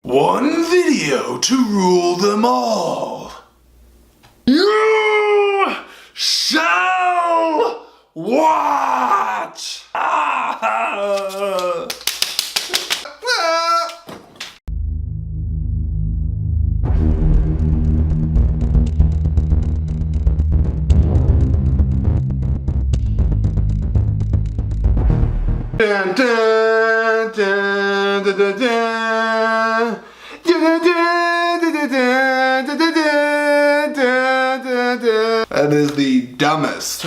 One video to rule them all. You shall watch. Dun, dun, dun, dun, dun, dun. That is the dumbest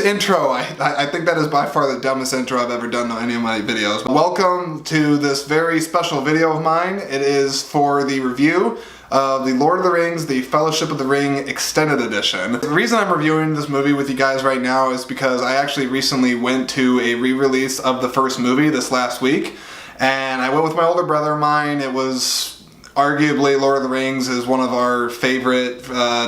intro. I think that is by far the dumbest intro I've ever done to any of my videos. Welcome to this very special video of mine. It is for the review of the Lord of the Rings, the Fellowship of the Ring Extended Edition. The reason I'm reviewing this movie with you guys right now is because I actually recently went to a re-release of the first movie this last week. And I went with my older brother of mine. It was arguably Lord of the Rings is one of our favorite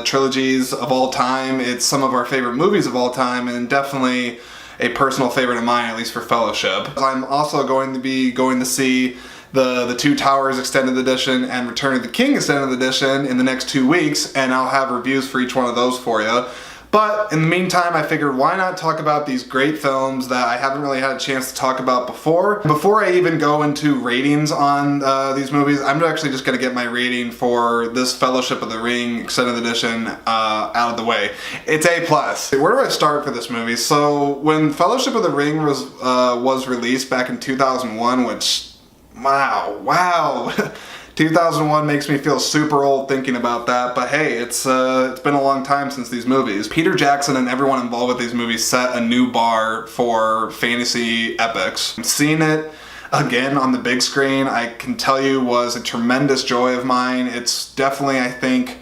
trilogies of all time. It's some of our favorite movies of all time, and definitely a personal favorite of mine, at least for Fellowship. I'm also going to see the Two Towers Extended Edition and Return of the King Extended Edition in the next 2 weeks, and I'll have reviews for each one of those for you. But in the meantime, I figured why not talk about these great films that I haven't really had a chance to talk about before. Before I even go into ratings on these movies, I'm actually just going to get my rating for this Fellowship of the Ring Extended Edition out of the way. It's A+. Where do I start for this movie? So when Fellowship of the Ring was released back in 2001, which, wow. 2001 makes me feel super old thinking about that, but hey, it's been a long time since these movies. Peter Jackson and everyone involved with these movies set a new bar for fantasy epics. Seeing it again on the big screen, I can tell you, was a tremendous joy of mine. It's definitely, I think,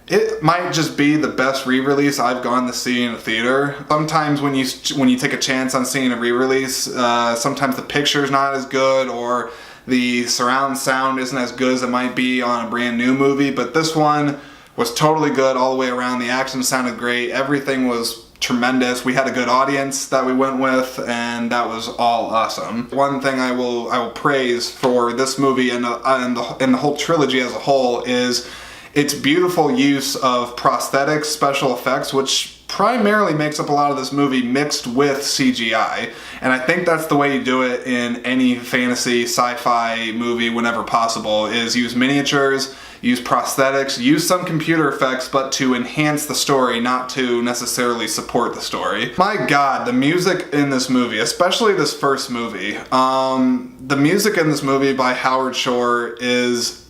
it might just be the best re-release I've gone to see in a theater. Sometimes when you take a chance on seeing a re-release, sometimes the picture's not as good, or the surround sound isn't as good as it might be on a brand new movie, but this one was totally good all the way around. The action sounded great. Everything was tremendous. We had a good audience that we went with, and that was all awesome. One thing I will praise for this movie and the whole trilogy as a whole is its beautiful use of prosthetics, special effects, which primarily makes up a lot of this movie, mixed with CGI. And I think that's the way you do it in any fantasy sci-fi movie whenever possible, is use miniatures, use prosthetics, use some computer effects, but to enhance the story, not to necessarily support the story. My God, the music in this movie, especially this first movie, the music in this movie by Howard Shore is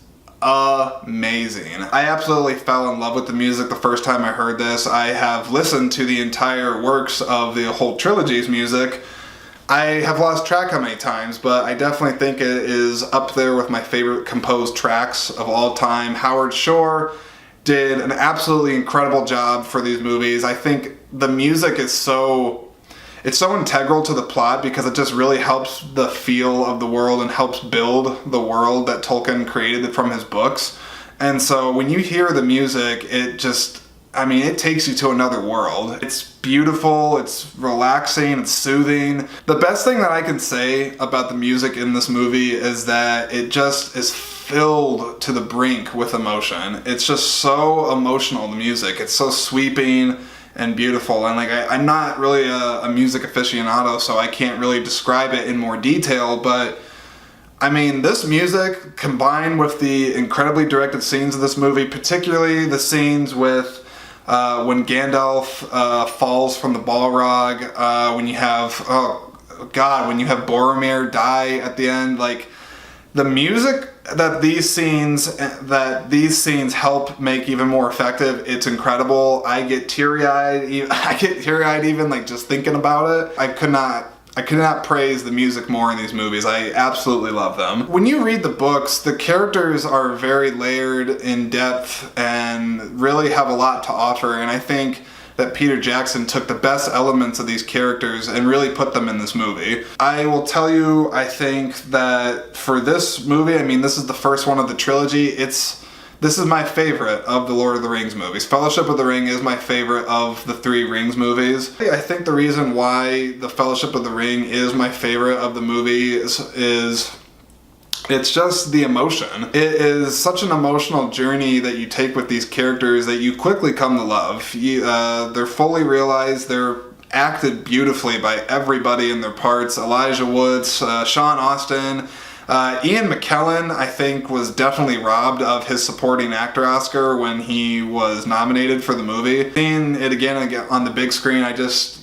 amazing. I absolutely fell in love with the music the first time I heard this. I have listened to the entire works of the whole trilogy's music. I have lost track how many times, but I definitely think it is up there with my favorite composed tracks of all time. Howard Shore did an absolutely incredible job for these movies. I think the music is so integral to the plot because it just really helps the feel of the world and helps build the world that Tolkien created from his books. And so when you hear the music, it takes you to another world. It's beautiful, it's relaxing, it's soothing. The best thing that I can say about the music in this movie is that it just is filled to the brink with emotion. It's just so emotional, the music. It's so sweeping and beautiful, and I'm not really a music aficionado, so I can't really describe it in more detail, but this music combined with the incredibly directed scenes of this movie, particularly the scenes with when Gandalf falls from the Balrog, when you have Boromir die at the end, the music that these scenes help make even more effective, it's incredible. I get teary-eyed even just thinking about it. I could not praise the music more in these movies. I absolutely love them. When you read the books, the characters are very layered in depth and really have a lot to offer, and I think that Peter Jackson took the best elements of these characters and really put them in this movie. I will tell you, I think that for this movie, this is the first one of the trilogy, this is my favorite of the Lord of the Rings movies. Fellowship of the Ring is my favorite of the 3 Rings movies. I think the reason why the Fellowship of the Ring is my favorite of the movies is it's just the emotion. It is such an emotional journey that you take with these characters that you quickly come to love. They're fully realized, they're acted beautifully by everybody in their parts. Elijah Woods, Sean Astin, Ian McKellen, I think, was definitely robbed of his supporting actor Oscar when he was nominated for the movie. Seeing it again on the big screen,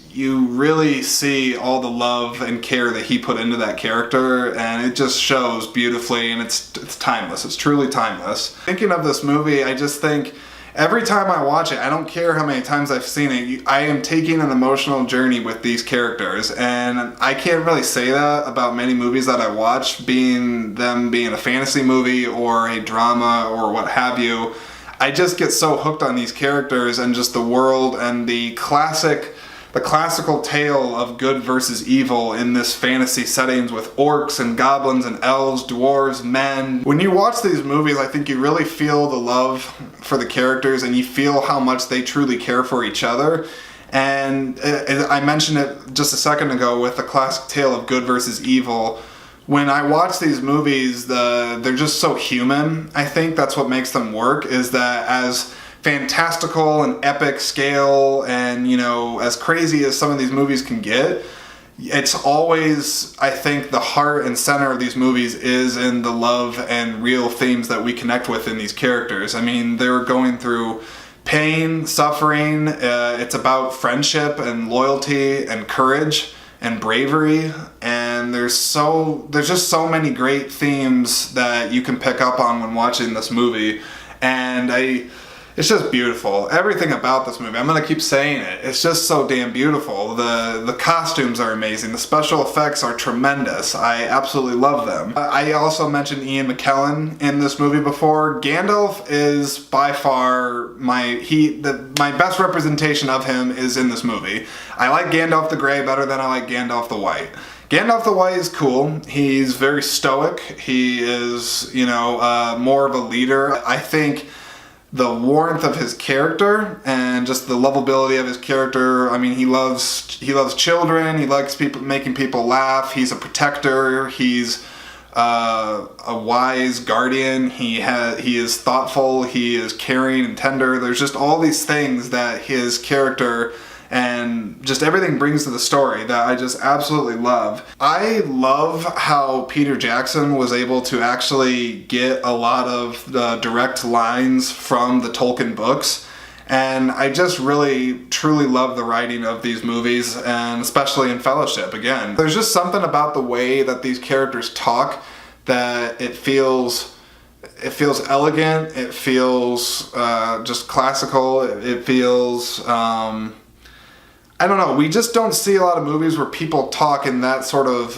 you really see all the love and care that he put into that character, and it just shows beautifully, and it's timeless. It's truly timeless. Thinking of this movie, I just think every time I watch it, I don't care how many times I've seen it, I am taking an emotional journey with these characters, and I can't really say that about many movies that I watch, being a fantasy movie or a drama or what have you. I just get so hooked on these characters and just the world and the classical tale of good versus evil in this fantasy settings with orcs and goblins and elves, dwarves, men. When you watch these movies, I think you really feel the love for the characters and you feel how much they truly care for each other. And I mentioned it just a second ago with the classic tale of good versus evil. When I watch these movies, they're just so human. I think that's what makes them work, is that as fantastical and epic scale and, as crazy as some of these movies can get, it's always, I think, the heart and center of these movies is in the love and real themes that we connect with in these characters. I mean, they're going through pain, suffering, it's about friendship and loyalty and courage and bravery, and there's just so many great themes that you can pick up on when watching this movie, and it's just beautiful. Everything about this movie, I'm going to keep saying it, it's just so damn beautiful. The costumes are amazing. The special effects are tremendous. I absolutely love them. I also mentioned Ian McKellen in this movie before. Gandalf is by far my best representation of him is in this movie. I like Gandalf the Grey better than I like Gandalf the White. Gandalf the White is cool. He's very stoic. He is, more of a leader. I think the warmth of his character and just the lovability of his character. I mean, he loves children. He likes making people laugh. He's a protector. He's a wise guardian. He is thoughtful. He is caring and tender. There's just all these things that his character and just everything brings to the story that I just absolutely love. I love how Peter Jackson was able to actually get a lot of the direct lines from the Tolkien books, and I just really truly love the writing of these movies, and especially in Fellowship. Again, there's just something about the way that these characters talk that it feels elegant, it feels just classical, it feels I don't know. We just don't see a lot of movies where people talk in that sort of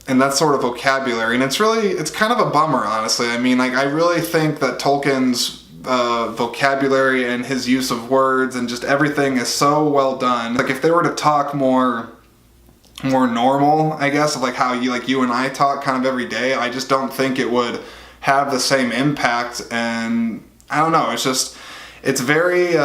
vocabulary, and it's kind of a bummer, honestly. I mean, I really think that Tolkien's vocabulary and his use of words and just everything is so well done. If they were to talk more normal, I guess, of how you and I talk kind of every day, I just don't think it would have the same impact. And I don't know. It's very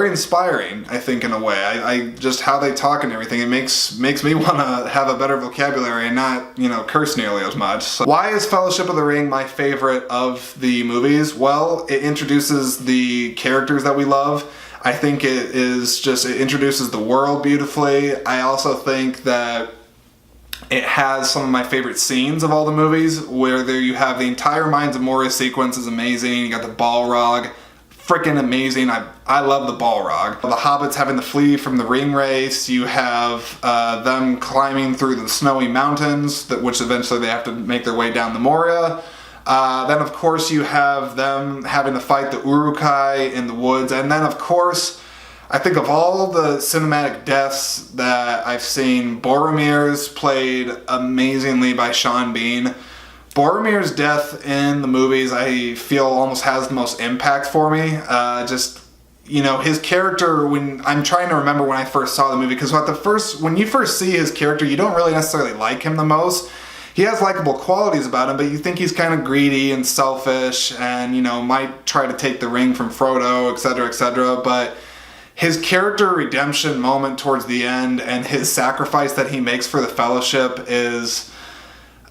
inspiring, I think, in a way. I just how they talk and everything, it makes me want to have a better vocabulary and not, curse nearly as much. So why is Fellowship of the Ring my favorite of the movies? Well, it introduces the characters that we love. I think it introduces the world beautifully. I also think that it has some of my favorite scenes of all the movies, where there you have the entire Mines of Moria sequence is amazing. You got the Balrog. Freaking amazing. I love the Balrog. The hobbits having to flee from the ring race. You have them climbing through the snowy mountains, which eventually they have to make their way down the Moria. Then of course you have them having to fight the Uruk-hai in the woods. And then of course, I think of all the cinematic deaths that I've seen, Boromir's played amazingly by Sean Bean. Boromir's death in the movies, I feel, almost has the most impact for me. His character, when I'm trying to remember when I first saw the movie, because when you first see his character, you don't really necessarily like him the most. He has likable qualities about him, but you think he's kind of greedy and selfish and, might try to take the ring from Frodo, etc., etc. But his character redemption moment towards the end and his sacrifice that he makes for the Fellowship is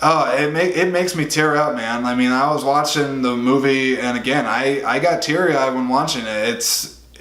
Oh, it makes me tear up, man. I mean, I was watching the movie, and again, I got teary-eyed when watching it.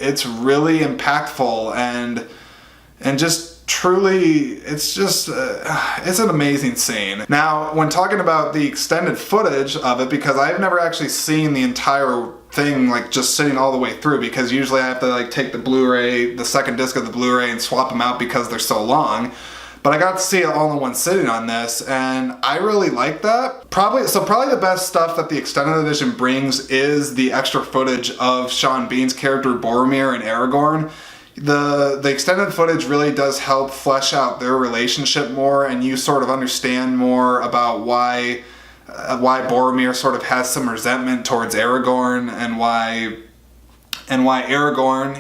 It's really impactful, and just truly, it's just it's an amazing scene. Now, when talking about the extended footage of it, because I've never actually seen the entire thing like just sitting all the way through, because usually I have to like take the Blu-ray, the second disc of the Blu-ray, and swap them out because they're so long. But I got to see it all in one sitting on this, and I really like that. Probably the best stuff that the extended edition brings is the extra footage of Sean Bean's character Boromir and Aragorn. The extended footage really does help flesh out their relationship more, and you sort of understand more about why Boromir sort of has some resentment towards Aragorn, and why Aragorn,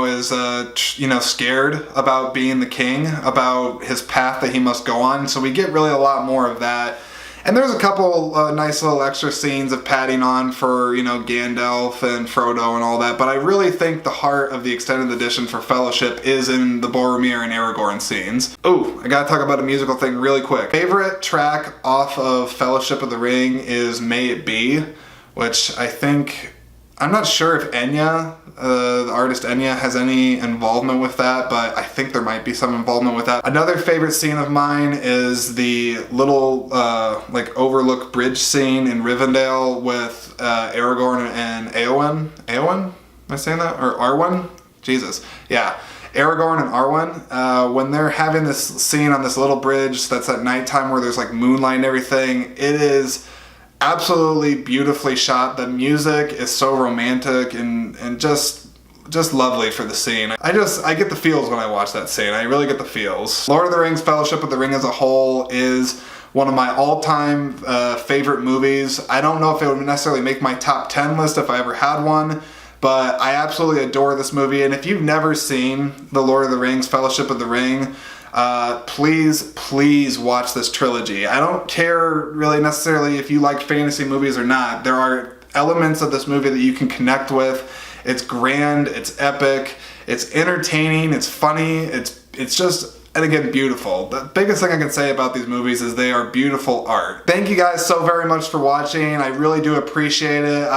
is, scared about being the king, about his path that he must go on. So we get really a lot more of that. And there's a couple nice little extra scenes of padding on for, Gandalf and Frodo and all that. But I really think the heart of the extended edition for Fellowship is in the Boromir and Aragorn scenes. Oh, I gotta talk about a musical thing really quick. Favorite track off of Fellowship of the Ring is May It Be, which I'm not sure if Enya, the artist Enya, has any involvement with that, but I think there might be some involvement with that. Another favorite scene of mine is the little overlook bridge scene in Rivendell with Aragorn and Éowyn. Éowyn? Am I saying that? Or Arwen? Jesus. Yeah. Aragorn and Arwen, when they're having this scene on this little bridge that's at nighttime where there's like moonlight and everything, it is absolutely beautifully shot. The music is so romantic and just lovely for the scene. I get the feels when I watch that scene. I really get the feels. Lord of the Rings, Fellowship of the Ring as a whole is one of my all-time favorite movies. I don't know if it would necessarily make my top 10 list if I ever had one, but I absolutely adore this movie. And if you've never seen The Lord of the Rings, Fellowship of the Ring, please watch this trilogy. I don't care really necessarily if you like fantasy movies or not. There are elements of this movie that you can connect with. It's grand, it's epic, it's entertaining, it's funny, it's just, and again, beautiful. The biggest thing I can say about these movies is they are beautiful art. Thank you guys so very much for watching. I really do appreciate it.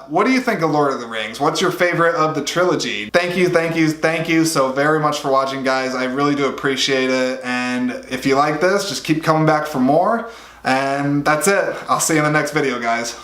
What do you think of Lord of the Rings? What's your favorite of the trilogy? Thank you so very much for watching, guys. I really do appreciate it. And if you like this, just keep coming back for more. And that's it. I'll see you in the next video, guys.